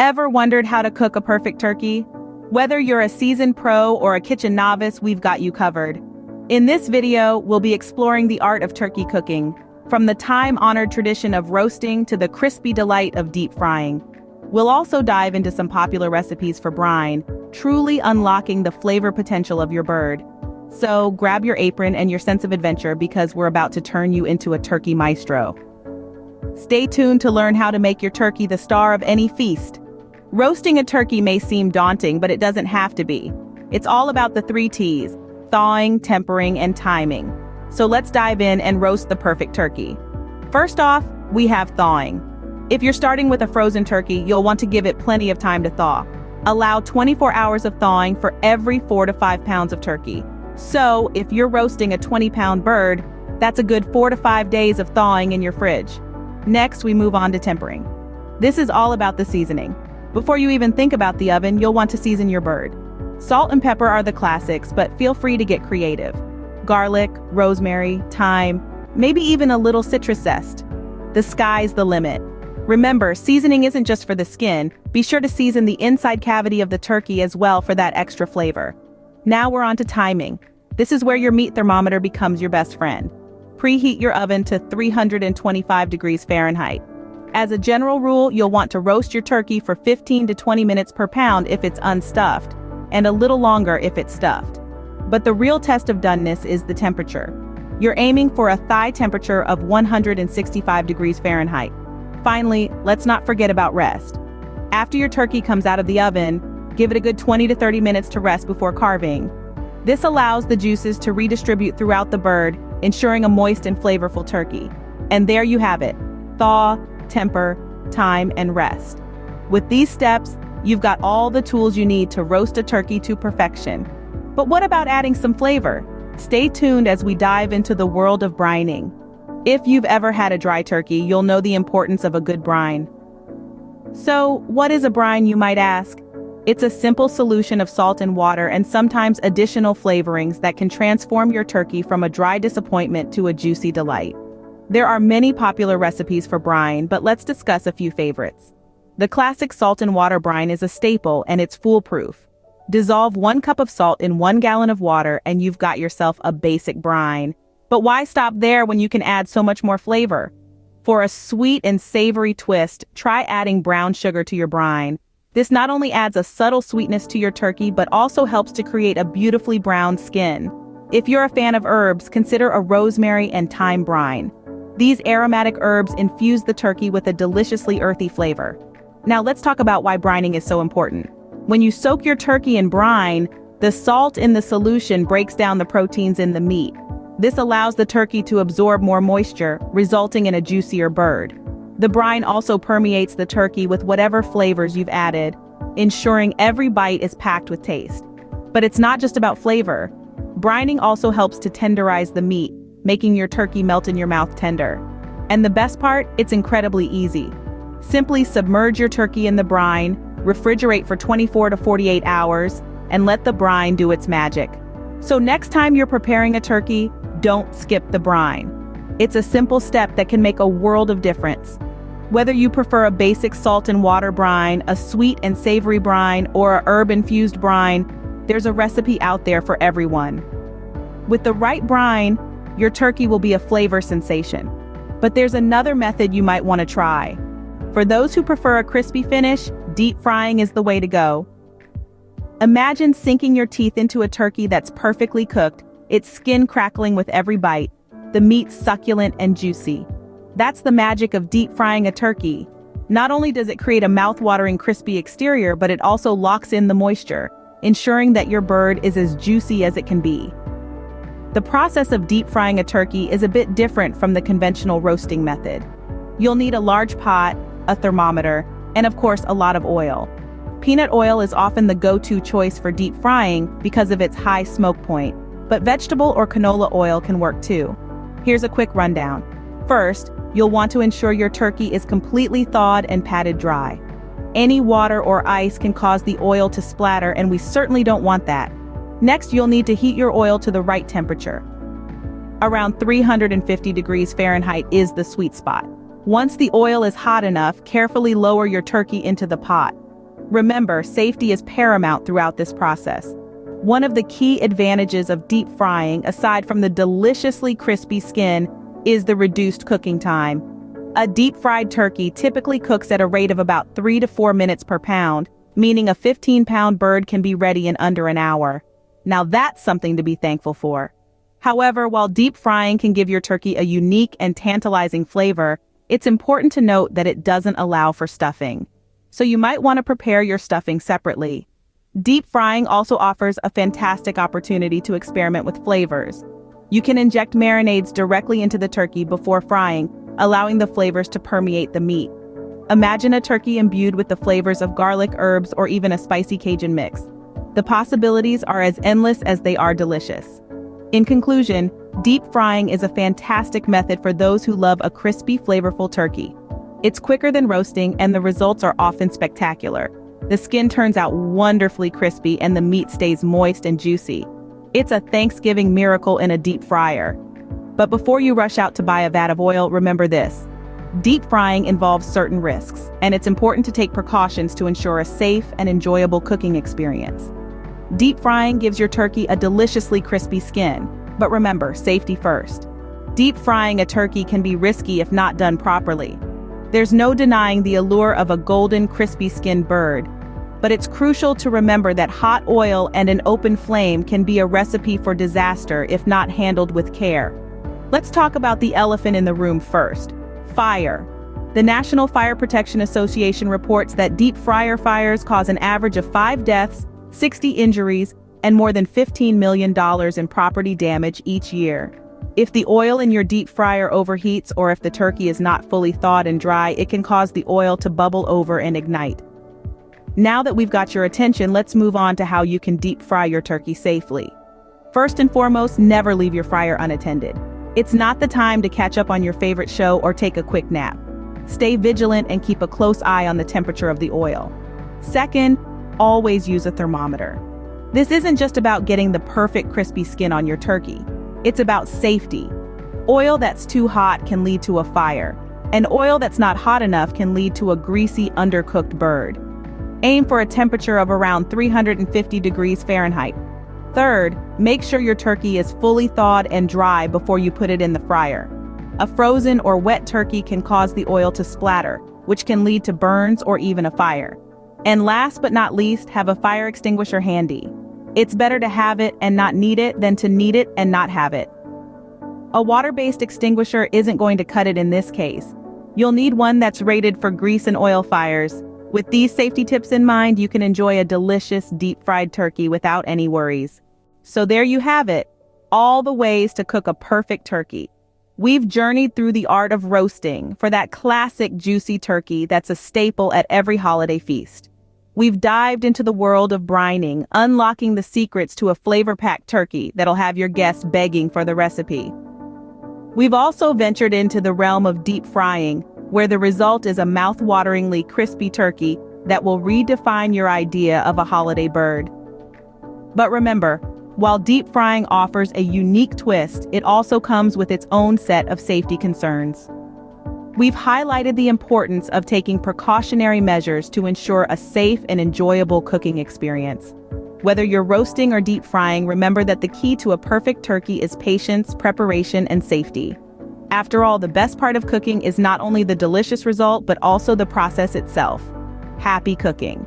Ever wondered how to cook a perfect turkey? Whether you're a seasoned pro or a kitchen novice, we've got you covered. In this video, we'll be exploring the art of turkey cooking, from the time-honored tradition of roasting to the crispy delight of deep frying. We'll also dive into some popular recipes for brine, truly unlocking the flavor potential of your bird. So grab your apron and your sense of adventure because we're about to turn you into a turkey maestro. Stay tuned to learn how to make your turkey the star of any feast. Roasting a turkey may seem daunting, but it doesn't have to be. It's all about the 3 T's: thawing, tempering, and timing. So let's dive in and roast the perfect turkey. First off, we have thawing. If you're starting with a frozen turkey, you'll want to give it plenty of time to thaw. Allow 24 hours of thawing for every 4 to 5 pounds of turkey. So if you're roasting a 20-pound bird, that's a good 4 to 5 days of thawing in your fridge. Next, we move on to tempering. This is all about the seasoning. Before you even think about the oven, you'll want to season your bird. Salt and pepper are the classics, but feel free to get creative. Garlic, rosemary, thyme, maybe even a little citrus zest. The sky's the limit. Remember, seasoning isn't just for the skin. Be sure to season the inside cavity of the turkey as well for that extra flavor. Now we're on to timing. This is where your meat thermometer becomes your best friend. Preheat your oven to 325 degrees Fahrenheit. As a general rule, you'll want to roast your turkey for 15 to 20 minutes per pound if it's unstuffed, and a little longer if it's stuffed. But the real test of doneness is the temperature. You're aiming for a thigh temperature of 165 degrees Fahrenheit. Finally, let's not forget about rest. After your turkey comes out of the oven, give it a good 20 to 30 minutes to rest before carving. This allows the juices to redistribute throughout the bird, ensuring a moist and flavorful turkey. And there you have it: thaw, temper, time, and rest. With these steps, you've got all the tools you need to roast a turkey to perfection. But what about adding some flavor? Stay tuned as we dive into the world of brining. If you've ever had a dry turkey, you'll know the importance of a good brine. So, what is a brine, you might ask? It's a simple solution of salt and water and sometimes additional flavorings that can transform your turkey from a dry disappointment to a juicy delight. There are many popular recipes for brine, but let's discuss a few favorites. The classic salt and water brine is a staple, and it's foolproof. Dissolve 1 cup of salt in 1 gallon of water and you've got yourself a basic brine. But why stop there when you can add so much more flavor? For a sweet and savory twist, try adding brown sugar to your brine. This not only adds a subtle sweetness to your turkey, but also helps to create a beautifully brown skin. If you're a fan of herbs, consider a rosemary and thyme brine. These aromatic herbs infuse the turkey with a deliciously earthy flavor. Now let's talk about why brining is so important. When you soak your turkey in brine, the salt in the solution breaks down the proteins in the meat. This allows the turkey to absorb more moisture, resulting in a juicier bird. The brine also permeates the turkey with whatever flavors you've added, ensuring every bite is packed with taste. But it's not just about flavor. Brining also helps to tenderize the meat, making your turkey melt in your mouth tender. And the best part, it's incredibly easy. Simply submerge your turkey in the brine, refrigerate for 24 to 48 hours, and let the brine do its magic. So next time you're preparing a turkey, don't skip the brine. It's a simple step that can make a world of difference. Whether you prefer a basic salt and water brine, a sweet and savory brine, or a herb-infused brine, there's a recipe out there for everyone. With the right brine, your turkey will be a flavor sensation. But there's another method you might want to try. For those who prefer a crispy finish, deep frying is the way to go. Imagine sinking your teeth into a turkey that's perfectly cooked, its skin crackling with every bite, the meat succulent and juicy. That's the magic of deep frying a turkey. Not only does it create a mouth-watering crispy exterior, but it also locks in the moisture, ensuring that your bird is as juicy as it can be. The process of deep frying a turkey is a bit different from the conventional roasting method. You'll need a large pot, a thermometer, and of course a lot of oil. Peanut oil is often the go-to choice for deep frying because of its high smoke point, but vegetable or canola oil can work too. Here's a quick rundown. First, you'll want to ensure your turkey is completely thawed and patted dry. Any water or ice can cause the oil to splatter, and we certainly don't want that. Next, you'll need to heat your oil to the right temperature. Around 350 degrees Fahrenheit is the sweet spot. Once the oil is hot enough, carefully lower your turkey into the pot. Remember, safety is paramount throughout this process. One of the key advantages of deep frying, aside from the deliciously crispy skin, is the reduced cooking time. A deep-fried turkey typically cooks at a rate of about 3 to 4 minutes per pound, meaning a 15-pound bird can be ready in under an hour. Now that's something to be thankful for. However, while deep frying can give your turkey a unique and tantalizing flavor, it's important to note that it doesn't allow for stuffing. So you might want to prepare your stuffing separately. Deep frying also offers a fantastic opportunity to experiment with flavors. You can inject marinades directly into the turkey before frying, allowing the flavors to permeate the meat. Imagine a turkey imbued with the flavors of garlic, herbs, or even a spicy Cajun mix. The possibilities are as endless as they are delicious. In conclusion, deep frying is a fantastic method for those who love a crispy, flavorful turkey. It's quicker than roasting, and the results are often spectacular. The skin turns out wonderfully crispy and the meat stays moist and juicy. It's a Thanksgiving miracle in a deep fryer. But before you rush out to buy a vat of oil, remember this. Deep frying involves certain risks, and it's important to take precautions to ensure a safe and enjoyable cooking experience. Deep frying gives your turkey a deliciously crispy skin, but remember, safety first. Deep frying a turkey can be risky if not done properly. There's no denying the allure of a golden, crispy-skinned bird, but it's crucial to remember that hot oil and an open flame can be a recipe for disaster if not handled with care. Let's talk about the elephant in the room first: fire. The National Fire Protection Association reports that deep fryer fires cause an average of 5 deaths, 60 injuries, and more than $15 million in property damage each year. If the oil in your deep fryer overheats or if the turkey is not fully thawed and dry, it can cause the oil to bubble over and ignite. Now that we've got your attention, let's move on to how you can deep fry your turkey safely. First and foremost, never leave your fryer unattended. It's not the time to catch up on your favorite show or take a quick nap. Stay vigilant and keep a close eye on the temperature of the oil. Second, always use a thermometer. This isn't just about getting the perfect crispy skin on your turkey. It's about safety. Oil that's too hot can lead to a fire, and oil that's not hot enough can lead to a greasy, undercooked bird. Aim for a temperature of around 350 degrees Fahrenheit. Third, make sure your turkey is fully thawed and dry before you put it in the fryer. A frozen or wet turkey can cause the oil to splatter, which can lead to burns or even a fire. And last but not least, have a fire extinguisher handy. It's better to have it and not need it than to need it and not have it. A water-based extinguisher isn't going to cut it in this case. You'll need one that's rated for grease and oil fires. With these safety tips in mind, you can enjoy a delicious deep-fried turkey without any worries. So there you have it, all the ways to cook a perfect turkey. We've journeyed through the art of roasting for that classic juicy turkey that's a staple at every holiday feast. We've dived into the world of brining, unlocking the secrets to a flavor-packed turkey that'll have your guests begging for the recipe. We've also ventured into the realm of deep frying, where the result is a mouth-wateringly crispy turkey that will redefine your idea of a holiday bird. But remember, while deep frying offers a unique twist, it also comes with its own set of safety concerns. We've highlighted the importance of taking precautionary measures to ensure a safe and enjoyable cooking experience. Whether you're roasting or deep frying, remember that the key to a perfect turkey is patience, preparation, and safety. After all, the best part of cooking is not only the delicious result, but also the process itself. Happy cooking!